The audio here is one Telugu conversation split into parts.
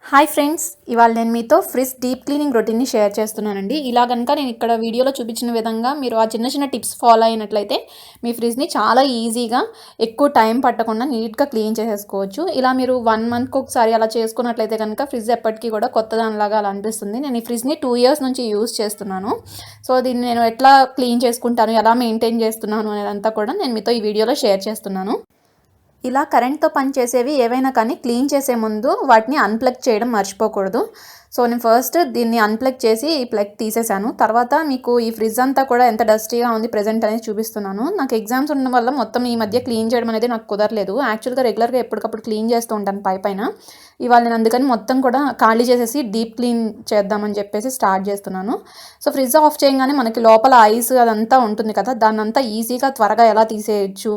హాయ్ ఫ్రెండ్స్, ఇవాళ నేను మీతో ఫ్రిడ్జ్ డీప్ క్లీనింగ్ రొటీన్ని షేర్ చేస్తున్నానండి. ఇలా కనుక నేను ఇక్కడ వీడియోలో చూపించిన విధంగా మీరు ఆ చిన్న చిన్న టిప్స్ ఫాలో అయినట్లయితే మీ ఫ్రిడ్జ్ని చాలా ఈజీగా ఎక్కువ టైం పట్టకుండా నీట్గా క్లీన్ చేసేసుకోవచ్చు. ఇలా మీరు 1 మంత్కి ఒకసారి అలా చేసుకున్నట్లయితే కనుక ఫ్రిడ్జ్ ఎప్పటికీ కూడా కొత్త దానిలాగా అలా అనిపిస్తుంది. నేను ఈ ఫ్రిడ్జ్ని 2 ఇయర్స్ నుంచి యూజ్ చేస్తున్నాను. సో దీన్ని నేను ఎట్లా క్లీన్ చేసుకుంటాను, ఎలా మెయింటైన్ చేస్తున్నాను అనేదంతా కూడా నేను మీతో ఈ వీడియోలో షేర్ చేస్తున్నాను. ఇలా కరెంట్తో పనిచేసేవి ఏవైనా కానీ క్లీన్ చేసే ముందు వాటిని అన్ప్లగ్ చేయడం మర్చిపోకూడదు. సో నేను ఫస్ట్ దీన్ని అన్ప్లగ్ చేసి ఈ ప్లగ్ తీసేసాను. తర్వాత మీకు ఈ ఫ్రిడ్జ్ అంతా కూడా ఎంత డస్టీగా ఉంది ప్రెజెంట్ అనేది చూపిస్తున్నాను. నాకు ఎగ్జామ్స్ ఉండడం వల్ల మొత్తం ఈ మధ్య క్లీన్ చేయడం అనేది నాకు కుదరలేదు. యాక్చువల్గా రెగ్యులర్గా ఎప్పటికప్పుడు క్లీన్ చేస్తూ ఉంటాను పైన. ఇవాళ నేను అందుకని మొత్తం కూడా ఖాళీ చేసేసి డీప్ క్లీన్ చేద్దామని చెప్పేసి స్టార్ట్ చేస్తున్నాను. సో ఫ్రిడ్జ్ ఆఫ్ చేయగానే మనకి లోపల ఐస్ అదంతా ఉంటుంది కదా, దాన్నంతా ఈజీగా త్వరగా ఎలా తీసేయచ్చు,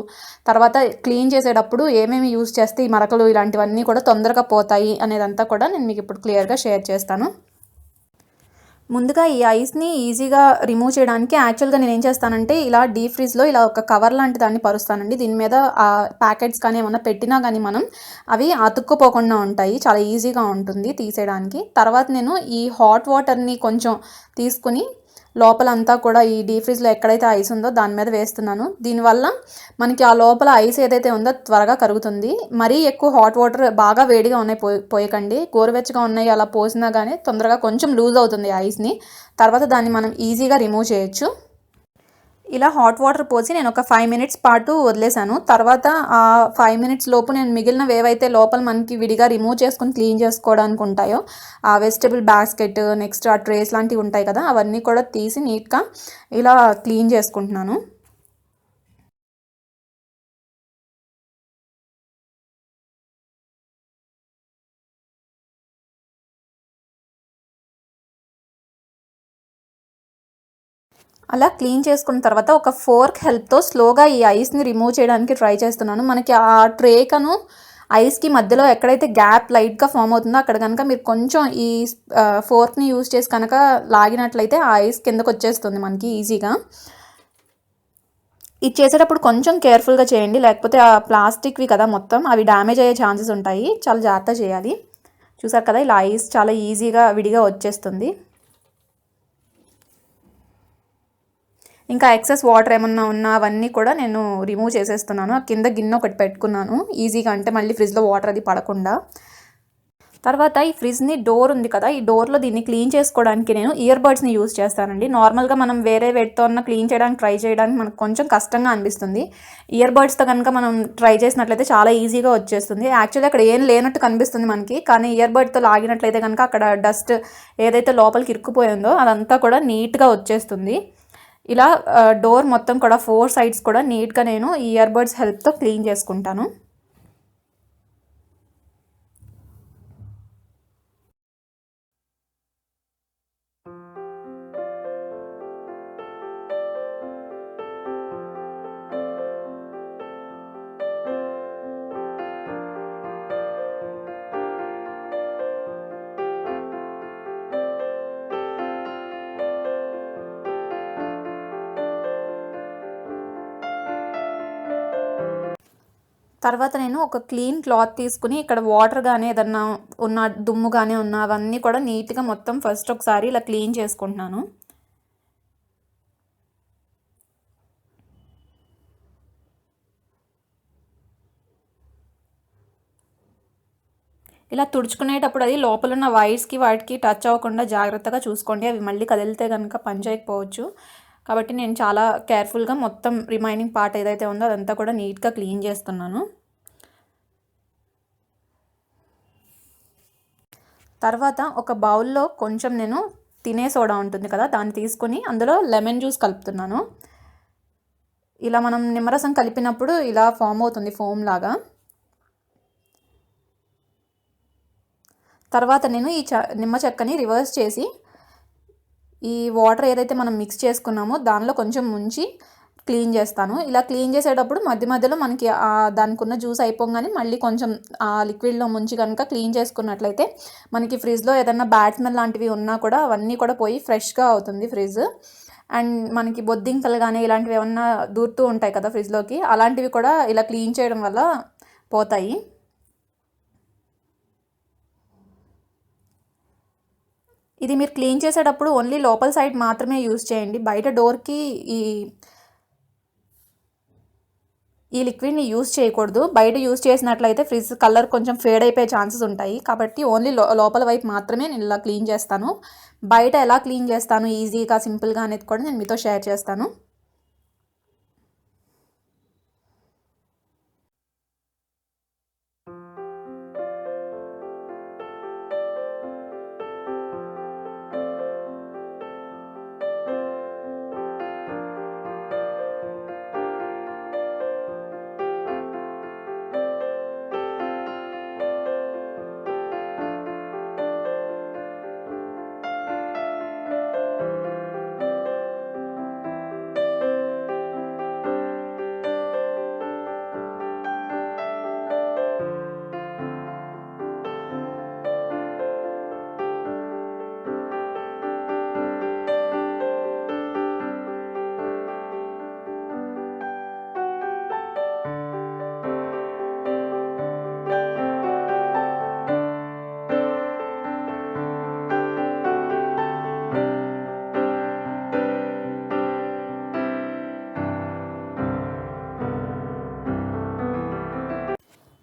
తర్వాత క్లీన్ చేసేటప్పుడు ఏమేమి యూజ్ చేస్తే ఈ మరకలు ఇలాంటివన్నీ కూడా తొందరగా పోతాయి అనేదంతా కూడా నేను మీకు ఇప్పుడు క్లియర్గా షేర్ చేస్తాను. ముందుగా ఈ ఐస్ని ఈజీగా రిమూవ్ చేయడానికి యాక్చువల్గా నేను ఏం చేస్తానంటే ఇలా డీప్ ఫ్రిడ్జ్లో ఇలా ఒక కవర్ లాంటి దాన్ని పరుస్తానండి. దీని మీద ఆ ప్యాకెట్స్ కానీ ఏమన్నా పెట్టినా కానీ మనం అవి అతుక్కుపోకుండా ఉంటాయి, చాలా ఈజీగా ఉంటుంది తీసేయడానికి. తర్వాత నేను ఈ హాట్ వాటర్ని కొంచెం తీసుకుని లోపలంతా కూడా ఈ డీప్ ఫ్రిడ్జ్లో ఎక్కడైతే ఐస్ ఉందో దాని మీద వేస్తున్నాను. దీనివల్ల మనకి ఆ లోపల ఐస్ ఏదైతే ఉందో త్వరగా కరుగుతుంది. మరీ ఎక్కువ హాట్ వాటర్ బాగా వేడిగా ఉన్నాయి పోయకండి, గోరువెచ్చగా ఉన్నాయి అలా పోసినా కానీ తొందరగా కొంచెం లూజ్ అవుతుంది ఐస్ని. తర్వాత దాన్ని మనం ఈజీగా రిమూవ్ చేయొచ్చు. ఇలా హాట్ వాటర్ పోసి నేను ఒక 5 మినిట్స్ పాటు వదిలేసాను. తర్వాత ఆ 5 మినిట్స్ లోపు నేను మిగిలినవి ఏవైతే లోపల మనకి విడిగా రిమూవ్ చేసుకుని క్లీన్ చేసుకోవడానికి ఉంటాయో ఆ వెజిటబుల్ బాస్కెట్, నెక్స్ట్ ఆ ట్రేస్ లాంటివి ఉంటాయి కదా, అవన్నీ కూడా తీసి నీట్గా ఇలా క్లీన్ చేసుకుంటున్నాను. అలా క్లీన్ చేసుకున్న తర్వాత ఒక ఫోర్క్ హెల్ప్తో స్లోగా ఈ ఐస్ని రిమూవ్ చేయడానికి ట్రై చేస్తున్నాను. మనకి ఆ ట్రేకను ఐస్కి మధ్యలో ఎక్కడైతే గ్యాప్ లైట్గా ఫామ్ అవుతుందో అక్కడ కనుక మీరు కొంచెం ఈ ఫోర్క్ని యూజ్ చేసి కనుక లాగినట్లయితే ఆ ఐస్ కిందకు వచ్చేస్తుంది మనకి ఈజీగా. ఇది చేసేటప్పుడు కొంచెం కేర్ఫుల్గా చేయండి, లేకపోతే ఆ ప్లాస్టిక్వి కదా మొత్తం, అవి డ్యామేజ్ అయ్యే ఛాన్సెస్ ఉంటాయి. చాలా జాగ్రత్త చేయాలి. చూసారు కదా, ఇలా ఐస్ చాలా ఈజీగా విడిగా వచ్చేస్తుంది. ఇంకా ఎక్సెస్ వాటర్ ఏమన్నా ఉన్నా అవన్నీ కూడా నేను రిమూవ్ చేసేస్తున్నాను. కింద గిన్నె ఒకటి పెట్టుకున్నాను ఈజీగా, అంటే మళ్ళీ ఫ్రిడ్జ్లో వాటర్ అది పడకుండా. తర్వాత ఈ ఫ్రిడ్జ్ని డోర్ ఉంది కదా, ఈ డోర్లో దీన్ని క్లీన్ చేసుకోవడానికి నేను ఇయర్ బడ్స్ని యూజ్ చేస్తానండి. నార్మల్గా మనం వేరే వేటితో ఉన్న క్లీన్ చేయడానికి ట్రై చేయడానికి మనకు కొంచెం కష్టంగా అనిపిస్తుంది. ఇయర్ బడ్స్తో కనుక మనం ట్రై చేసినట్లయితే చాలా ఈజీగా వచ్చేస్తుంది. యాక్చువల్లీ అక్కడ ఏం లేనట్టు కనిపిస్తుంది మనకి, కానీ ఇయర్ బడ్తో లాగినట్లయితే కనుక అక్కడ డస్ట్ ఏదైతే లోపలికి ఇరుక్కుపోయిందో అదంతా కూడా నీట్గా వచ్చేస్తుంది. ఇలా డోర్ మొత్తం కూడా 4 సైడ్స్ కూడా నీట్గా నేను ఈ ఇయర్ బడ్స్ హెల్ప్తో క్లీన్ చేసుకుంటాను. తర్వాత నేను ఒక క్లీన్ క్లాత్ తీసుకుని ఇక్కడ వాటర్ కానీ ఏదన్నా ఉన్న దుమ్ము కానీ ఉన్న అవన్నీ కూడా నీట్గా మొత్తం ఫస్ట్ ఒకసారి ఇలా క్లీన్ చేసుకుంటున్నాను. ఇలా తుడుచుకునేటప్పుడు అది లోపల ఉన్న వైర్స్కి వాటికి టచ్ అవ్వకుండా జాగ్రత్తగా చూసుకోండి, అవి మళ్ళీ కదిలితే కనుక పని చేయకపోవచ్చు. కాబట్టి నేను చాలా కేర్ఫుల్గా మొత్తం రిమైనింగ్ పార్ట్ ఏదైతే ఉందో అదంతా కూడా నీట్గా క్లీన్ చేస్తున్నాను. తర్వాత ఒక బౌల్లో కొంచెం నేను తినే సోడా ఉంటుంది కదా, దాన్ని తీసుకొని అందులో లెమన్ జ్యూస్ కలుపుతున్నాను. ఇలా మనం నిమ్మరసం కలిపినప్పుడు ఇలా ఫామ్ అవుతుంది ఫోమ్ లాగా. తర్వాత నేను ఈ నిమ్మ చెక్కని రివర్స్ చేసి ఈ వాటర్ ఏదైతే మనం మిక్స్ చేసుకున్నామో దానిలో కొంచెం ముంచి క్లీన్ చేస్తాను. ఇలా క్లీన్ చేసేటప్పుడు మధ్య మధ్యలో మనకి దానికి ఉన్న జ్యూస్ అయిపోగానే మళ్ళీ కొంచెం ఆ లిక్విడ్లో ముంచి కనుక క్లీన్ చేసుకున్నట్లయితే మనకి ఫ్రిడ్జ్లో ఏదన్నా బ్యాడ్ స్మెల్ లాంటివి ఉన్నా కూడా అవన్నీ కూడా పోయి ఫ్రెష్గా అవుతుంది ఫ్రిడ్జ్. అండ్ మనకి బొద్దింకలు కానీ ఇలాంటివి ఏమన్నా దూరుతూ ఉంటాయి కదా ఫ్రిడ్జ్లోకి, అలాంటివి కూడా ఇలా క్లీన్ చేయడం వల్ల పోతాయి. ఇది మీరు క్లీన్ చేసేటప్పుడు ఓన్లీ లోపల సైడ్ మాత్రమే యూజ్ చేయండి. బయట డోర్కి ఈ లిక్విడ్ని యూజ్ చేయకూడదు. బయట యూజ్ చేసినట్లయితే ఫ్రిడ్జ్ కలర్ కొంచెం ఫేడ్ అయిపోయే ఛాన్సెస్ ఉంటాయి. కాబట్టి ఓన్లీ లోపల వైపు మాత్రమే నేను ఇలా క్లీన్ చేస్తాను. బయట ఎలా క్లీన్ చేస్తాను ఈజీగా సింపుల్గా అనేది కూడా నేను మీతో షేర్ చేస్తాను.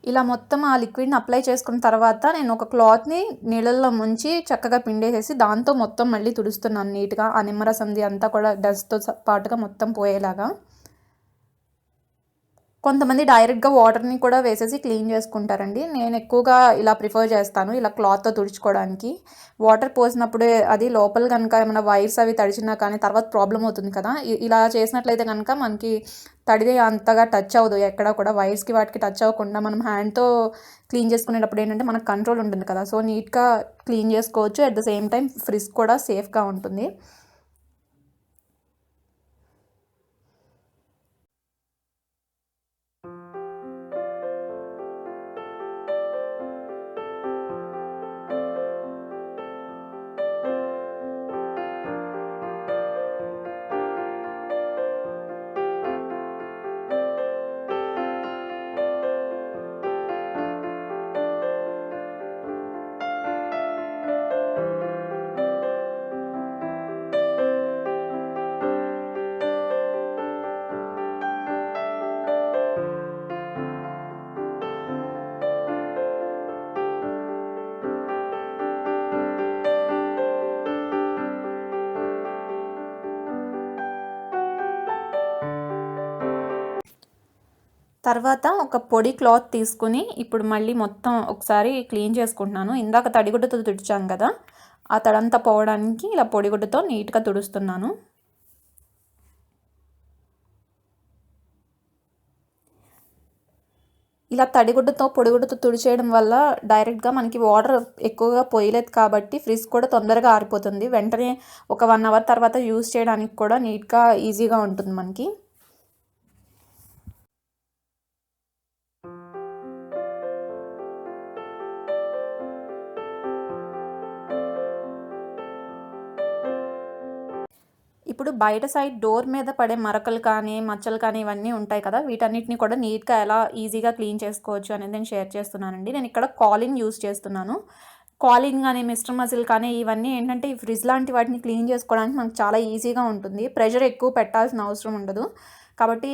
ఇలా మొత్తం ఆ లిక్విడ్ని అప్లై చేసుకున్న తర్వాత నేను ఒక క్లాత్ని నీళ్ళల్లో ముంచి చక్కగా పిండేసేసి దాంతో మొత్తం మళ్ళీ తుడుస్తున్నాను నీట్గా. ఆ నిమ్మరసంది అంతా కూడా డస్ట్తో పాటుగా మొత్తం పోయేలాగా. కొంతమంది డైరెక్ట్గా వాటర్ని కూడా వేసేసి క్లీన్ చేసుకుంటారండి. నేను ఎక్కువగా ఇలా ప్రిఫర్ చేస్తాను, ఇలా క్లాత్తో తుడుచుకోవడానికి. వాటర్ పోసినప్పుడే అది లోపల కనుక ఏమైనా వైర్స్ అవి తడిచినా కానీ తర్వాత ప్రాబ్లం అవుతుంది కదా. ఇలా చేసినట్లయితే కనుక మనకి తడిది అంతగా టచ్ అవ్వదు, ఎక్కడ కూడా వైర్స్కి వాటికి టచ్ అవ్వకుండా మనం హ్యాండ్తో క్లీన్ చేసుకునేటప్పుడు ఏంటంటే మనకు కంట్రోల్ ఉంటుంది కదా. సో నీట్గా క్లీన్ చేసుకోవచ్చు. At the same time fridge కూడా సేఫ్గా ఉంటుంది. తర్వాత ఒక పొడి క్లాత్ తీసుకుని ఇప్పుడు మళ్ళీ మొత్తం ఒకసారి క్లీన్ చేసుకుంటున్నాను. ఇందాక తడిగుడ్డతో తుడిచాను కదా, ఆ తడంతా పోవడానికి ఇలా పొడిగుడ్డతో నీట్గా తుడుస్తున్నాను. ఇలా తడిగుడ్డతో పొడిగుడ్డతో తుడిచేయడం వల్ల డైరెక్ట్గా మనకి వాటర్ ఎక్కువగా పోయలేదు కాబట్టి ఫ్రిడ్జ్ కూడా తొందరగా ఆరిపోతుంది. వెంటనే ఒక 1 అవర్ తర్వాత యూజ్ చేయడానికి కూడా నీట్గా ఈజీగా ఉంటుంది మనకి. ఇప్పుడు బయట సైడ్ డోర్ మీద పడే మరకలు కానీ మచ్చలు కానీ ఇవన్నీ ఉంటాయి కదా, వీటన్నిటిని కూడా నీట్గా ఎలా ఈజీగా క్లీన్ చేసుకోవచ్చు అనేది నేను షేర్ చేస్తున్నానండి. నేను ఇక్కడ కాలిన్ యూజ్ చేస్తున్నాను. కాలిన్ కానీ మిస్టర్ మజిల్ కానీ ఇవన్నీ ఏంటంటే ఈ ఫ్రిడ్జ్ లాంటి వాటిని క్లీన్ చేసుకోవడానికి మనకు చాలా ఈజీగా ఉంటుంది. ప్రెషర్ ఎక్కువ పెట్టాల్సిన అవసరం ఉండదు. కాబట్టి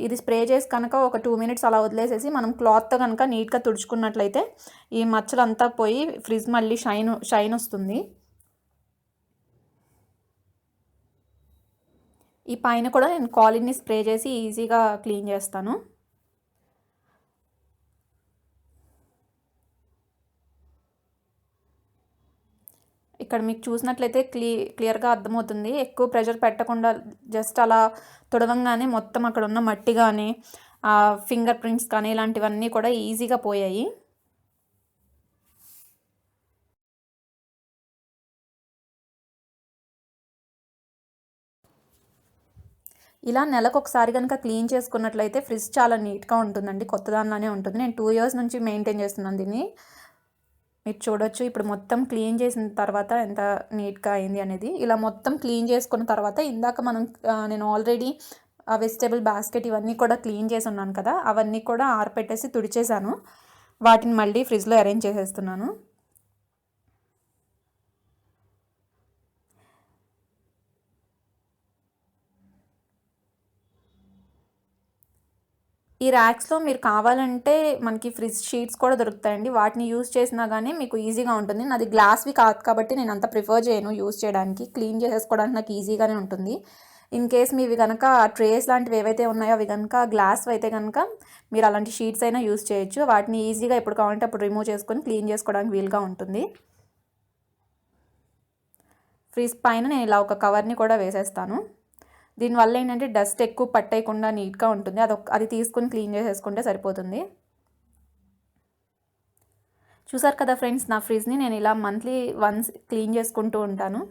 ఇది స్ప్రే చేసి కనుక ఒక 2 మినిట్స్ అలా వదిలేసేసి మనం క్లాత్తో కనుక నీట్గా తుడుచుకున్నట్లయితే ఈ మచ్చలంతా పోయి ఫ్రిడ్జ్ మళ్ళీ షైన్ వస్తుంది. ఈ పైన కూడా నేను కాలిన్ని స్ప్రే చేసి ఈజీగా క్లీన్ చేస్తాను. ఇక్కడ మీకు చూసినట్లయితే క్లియర్గా అర్థమవుతుంది. ఎక్కువ ప్రెషర్ పెట్టకుండా జస్ట్ అలా తుడవంగానే మొత్తం అక్కడ ఉన్న మట్టి కానీ ఫింగర్ ప్రింట్స్ కానీ ఇలాంటివన్నీ కూడా ఈజీగా పోయాయి. ఇలా నెలకొకసారి కనుక క్లీన్ చేసుకున్నట్లయితే ఫ్రిడ్జ్ చాలా నీట్గా ఉంటుందండి, కొత్త దానిలానే ఉంటుంది. నేను 2 ఇయర్స్ నుంచి మెయింటైన్ చేస్తున్నాను దీన్ని. మీరు చూడొచ్చు ఇప్పుడు మొత్తం క్లీన్ చేసిన తర్వాత ఎంత నీట్గా అయింది అనేది. ఇలా మొత్తం క్లీన్ చేసుకున్న తర్వాత ఇందాక నేను ఆల్రెడీ ఆ వెజిటేబుల్ బాస్కెట్ ఇవన్నీ కూడా క్లీన్ చేసి ఉన్నాను కదా, అవన్నీ కూడా ఆరపెట్టేసి తుడిచేసాను. వాటిని మళ్ళీ ఫ్రిడ్జ్లో అరేంజ్ చేసేస్తున్నాను. ఈ ర్యాక్స్లో మీరు కావాలంటే మనకి ఫ్రిడ్జ్ షీట్స్ కూడా దొరుకుతాయండి. వాటిని యూజ్ చేసినా కానీ మీకు ఈజీగా ఉంటుంది. నాది గ్లాస్వి కాదు కాబట్టి నేను అంత ప్రిఫర్ చేయను యూజ్ చేయడానికి. క్లీన్ చేసేసుకోవడానికి నాకు ఈజీగానే ఉంటుంది. ఇన్ కేస్ మీవి కనుక ట్రేస్ లాంటివి ఏవైతే ఉన్నాయో అవి కనుక గ్లాస్ అయితే కనుక మీరు అలాంటి షీట్స్ అయినా యూజ్ చేయొచ్చు. వాటిని ఈజీగా ఎప్పుడు కావాలంటే అప్పుడు రిమూవ్ చేసుకొని క్లీన్ చేసుకోవడానికి వీలుగా ఉంటుంది. ఫ్రిడ్జ్ పైన నేను ఇలా ఒక కవర్ని కూడా వేసేస్తాను. దీనివల్ల ఏంటంటే డస్ట్ ఎక్కువ పట్టేయకుండా నీట్గా ఉంటుంది. అది తీసుకుని క్లీన్ చేసేసుకుంటే సరిపోతుంది. చూసారు కదా ఫ్రెండ్స్, నా ఫ్రిడ్జ్ని నేను ఇలా మంత్లీ వన్స్ క్లీన్ చేసుకుంటూ ఉంటాను.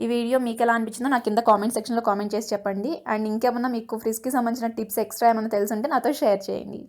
ఈ వీడియో మీకు ఎలా అనిపించిందో నాకు కింద కామెంట్ సెక్షన్లో కామెంట్ చేసి చెప్పండి. అండ్ ఇంకేమన్నా మీకు ఫ్రిడ్జ్కి సంబంధించిన టిప్స్ ఎక్స్ట్రా ఏమైనా తెలుసుంటే నాతో షేర్ చేయండి.